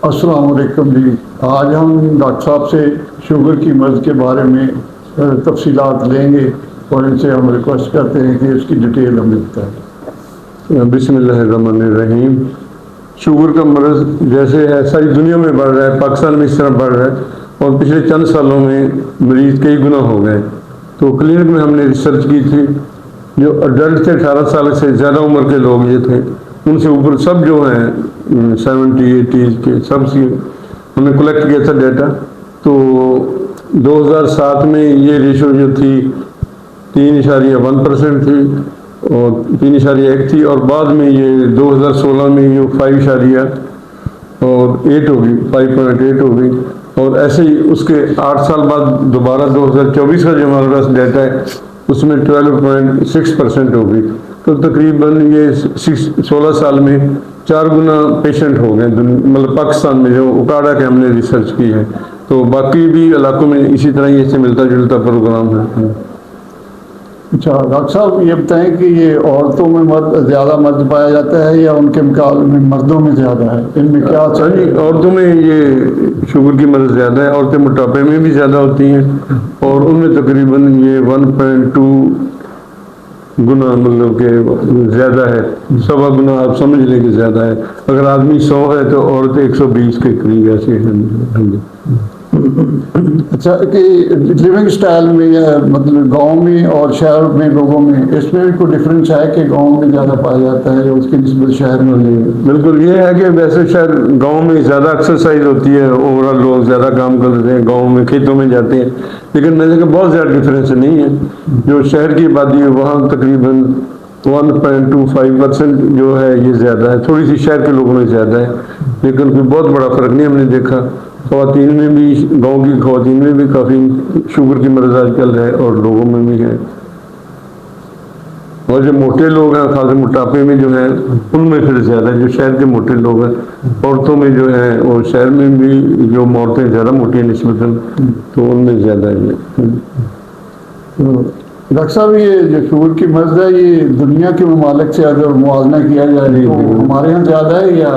السلام علیکم جی. آج ہم ڈاکٹر صاحب سے شوگر کی مرض کے بارے میں تفصیلات لیں گے اور ان سے ہم ریکویسٹ کرتے ہیں کہ اس کی ڈیٹیل ہمیں بتائیں. بسم اللہ الرحمن الرحیم. شوگر کا مرض جیسے ہے ساری دنیا میں بڑھ رہا ہے، پاکستان میں اس طرح بڑھ رہا ہے اور پچھلے چند سالوں میں مریض کئی گنا ہو گئے. تو کلینک میں ہم نے ریسرچ کی تھی، جو اڈلٹ تھے 18 سال سے زیادہ عمر کے لوگ یہ تھے، ان سے اوپر سب جو ہیں 70-80 کے سب سے ہم نے کلیکٹ کیا تھا ڈیٹا. تو 2007 میں یہ ریشو جو تھی 3.1% تھی اور 3.1 تھی، اور بعد میں یہ 2016 میں یہ 5.8 ہو گئی، 5.8 ہو گئی. اور ایسے ہی اس کے 8 سال بعد دوبارہ 2024 کا جو ہمارے پاس ڈیٹا ہے اس میں 12.6% ہو گئی. تو تقریباً یہ 16 سال میں 4 گنا پیشنٹ ہو گئے مطلب پاکستان میں جو اکاڑا کے ہم نے ریسرچ کی ہے. تو باقی بھی علاقوں میں اسی طرح یہ سے ملتا جلتا پروگرام ہے. اچھا ڈاکٹر صاحب یہ بتائیں کہ یہ عورتوں میں زیادہ مرض پایا جاتا ہے یا ان کے مقابلے میں مردوں میں زیادہ ہے؟ ان میں کیا جی، عورتوں میں یہ شوگر کی مرض زیادہ ہے. عورتیں موٹاپے میں بھی زیادہ ہوتی ہیں اور ان میں تقریباً یہ 1.2 گنا مطلب کہ زیادہ ہے، 1.25 گنا آپ سمجھ لیں کہ زیادہ ہے. اگر آدمی 100 ہے تو عورت 120 کے قریب ایسے ہیں. اچھا کہ لیونگ سٹائل میں یا مطلب گاؤں میں اور شہر میں لوگوں میں اس میں بھی کوئی ڈفرینس ہے کہ گاؤں میں زیادہ پایا جاتا ہے اس کی نسبت شہر میں؟ بالکل یہ ہے کہ ویسے شہر گاؤں میں زیادہ ایکسرسائز ہوتی ہے، اوور آل لوگ زیادہ کام کرتے ہیں، گاؤں میں کھیتوں میں جاتے ہیں، لیکن میں نے کہا بہت زیادہ ڈفرینس نہیں ہے. جو شہر کی آبادی ہے وہاں تقریباً 1.25% جو ہے یہ زیادہ ہے، تھوڑی سی شہر کے لوگوں میں زیادہ ہے، لیکن کوئی بہت بڑا فرق نہیں ہم نے دیکھا. خواتین میں بھی، گاؤں کی خواتین میں بھی کافی شوگر کی مرض آج کل ہے اور لوگوں میں بھی ہے. اور جو موٹے لوگ ہیں خاص موٹاپے میں جو ہیں ان میں پھر زیادہ ہے. جو شہر کے موٹے لوگ ہیں عورتوں میں جو ہیں وہ شہر میں بھی جو عورتیں زیادہ موٹی ہیں نسبتاً تو ان میں زیادہ ہے. ڈاکٹر صاحب یہ جو شوگر کی مرض ہے یہ دنیا کے ممالک سے اگر موازنہ کیا جائے تو ہمارے یہاں زیادہ ہے یا؟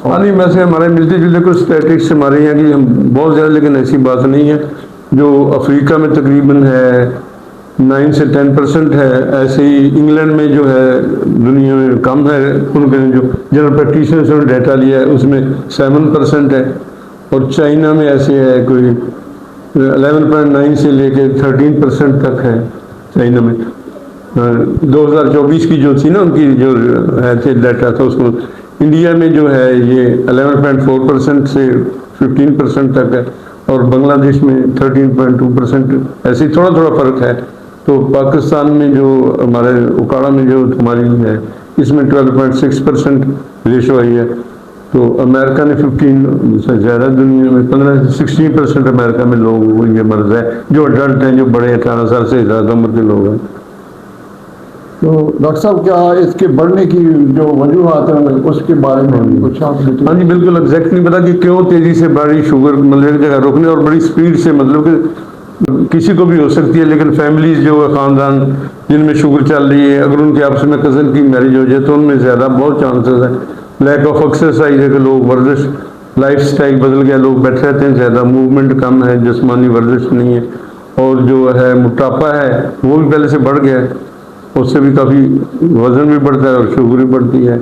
ہاں نہیں، ویسے ہمارے ملتے جلتے کچھ اسٹیٹکس ہمارے یہاں کی ہم بہت زیادہ، لیکن ایسی بات نہیں ہے. جو افریقہ میں تقریباً ہے 9 سے 10% ہے. ایسے ہی انگلینڈ میں جو ہے دنیا میں کم ہے، ان کے جو جنرل پریکٹیشنر سے ڈیٹا لیا ہے اس میں 7% ہے. اور چائنا میں ایسے ہے کوئی 11.9 سے لے کے 13% تک ہے چائنا میں. 2024 کی جو تھی نا ان کی جو ہے تھے ڈیٹا تھا، اس کو انڈیا میں جو ہے یہ 11.4% سے 15% تک ہے اور بنگلہ دیش میں 13.2%. ایسے ہی تھوڑا تھوڑا فرق ہے. تو پاکستان میں جو ہمارے اکاڑا میں جو ہماری ہے اس میں 12.6% ریشو آئی ہے. تو امریکہ نے 15 سے زیادہ، دنیا میں 15 سے 16% امریکہ میں لوگوں کو یہ مرض ہے جو اڈلٹ ہیں، جو بڑے 18 سال سے زیادہ عمر کے لوگ ہیں. تو ڈاکٹر صاحب کیا اس کے بڑھنے کی جو وجوہات ہیں اس کے بارے میں کچھ آپ؟ ہاں جی بالکل ایگزیکٹ نہیں پتا کہ کیوں تیزی سے بڑھی شوگر، مطلب ایک جگہ روکنے اور بڑی سپیڈ سے، مطلب کہ کسی کو بھی ہو سکتی ہے، لیکن فیملیز جو ہے خاندان جن میں شوگر چل رہی ہے اگر ان کے آپس میں کزن کی میرج ہو جائے تو ان میں زیادہ بہت چانسز ہیں. لیک آف ایکسرسائز ہے کہ لوگ ورزش، لائف سٹائل بدل گیا، لوگ بیٹھے رہتے ہیں زیادہ، موومنٹ کم ہے، جسمانی ورزش نہیں ہے. اور جو ہے موٹاپا ہے وہ بھی پہلے سے بڑھ گیا ہے، اس سے بھی کافی وزن بھی بڑھتا ہے اور شوگر بھی بڑھتی ہے.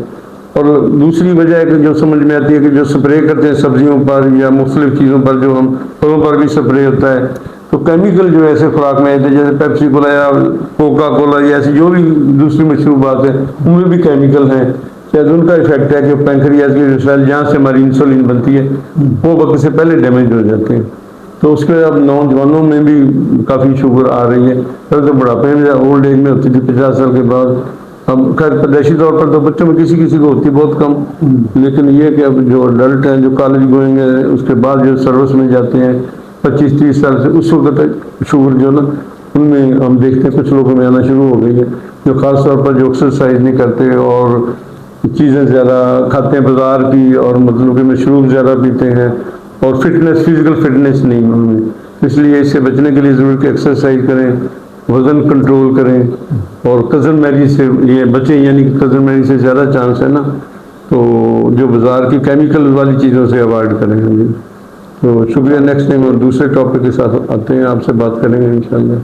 اور دوسری وجہ ہے کہ جو سمجھ میں آتی ہے کہ جو سپرے کرتے ہیں سبزیوں پر یا مختلف چیزوں پر، جو ہم پھلوں پر بھی سپرے ہوتا ہے، تو کیمیکل جو ایسے خوراک میں آتے ہیں جیسے پیپسی کولا یا کوکا کولا یا ایسی جو بھی دوسری مشروبات ہیں ان میں بھی کیمیکل ہیں. شاید ان کا افیکٹ ہے کہ پینکریاس کے جو سیل جہاں سے ہماری انسولین بنتی ہے وہ وقت سے پہلے ڈیمیج ہو جاتے ہیں. تو اس کے اب نوجوانوں میں بھی کافی شوگر آ رہی ہے. پہلے تو بڑھاپے میں اولڈ ایج میں ہوتی تھی 50 سال کے بعد. اب خیر پیدائشی طور پر تو بچوں میں کسی کسی کو ہوتی بہت کم، لیکن یہ کہ اب جو اڈلٹ ہیں جو کالج گوئنگ ہیں اس کے بعد جو سروس میں جاتے ہیں 25-30 سال سے، اس وقت شوگر جو نا ان میں ہم دیکھتے ہیں کچھ لوگوں میں آنا شروع ہو گئی ہے، جو خاص طور پر جو ایکسرسائز نہیں کرتے اور چیزیں زیادہ کھاتے ہیں بازار کی، اور مطلب کہ مشروب زیادہ پیتے ہیں اور فٹنس، فزیکل فٹنس نہیں ان میں. اس لیے اس سے بچنے کے لیے ضرور کہ ایکسرسائز کریں، وزن کنٹرول کریں اور کزن میریج سے یہ بچیں، یعنی کزن میریج سے زیادہ چانس ہے نا. تو جو بازار کی کیمیکل والی چیزوں سے اوائڈ کریں گے جی. تو شکریہ. نیکسٹ ٹائم اور دوسرے ٹاپک کے ساتھ آتے ہیں، آپ سے بات کریں گے انشاءاللہ.